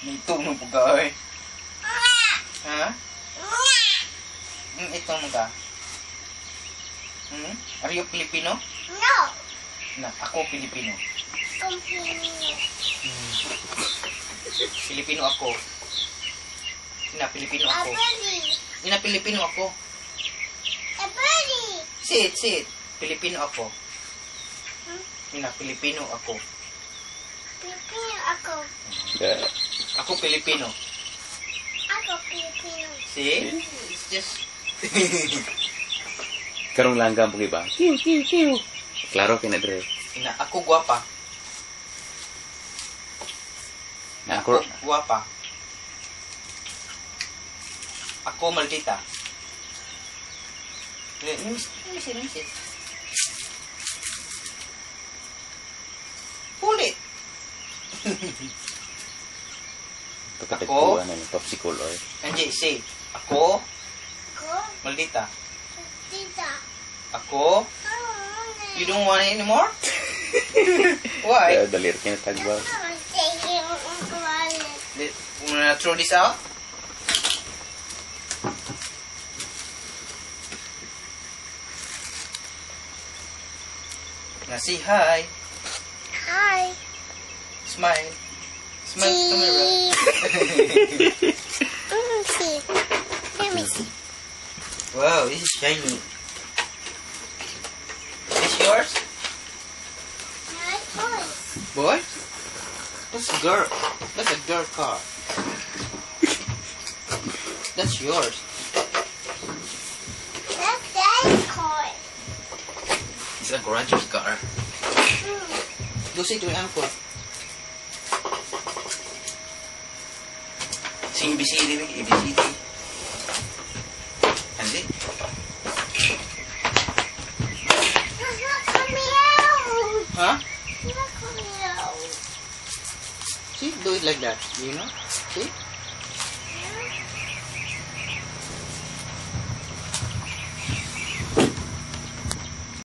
Ito mo po ka, oy. Ha? Ito mo ka. Are you Filipino? No. Na, ako Filipino. Filipino ako. Ina, Filipino ako. Ina, Filipino ako. Sit. Filipino ako. Ina, Filipino ako. Ako Filipino. See? It's just... Karong langgam po iba. Kiw. Klaro kinadre. Ina, ako guwapa. Ako guwapa. Ako maldita. Let me see. Pull it. Ako popsicle oil. Anjay, say. Ako maldita. Ako. You don't want it anymore? Why? Dalir kinatagwa. Wanna throw this out? Now say hi. Hi. Smile. Smile to the camera. Let me see. Wow, this is shiny. This yours? My toy. Boy? That's a girl. That's a girl car. That's yours. That's Dad's toy. It's a garage's car. Go say to your uncle. Sing ABCD, ABCD. And it. It's not coming out. Huh? It's not coming out. See, do it like that. You know? See?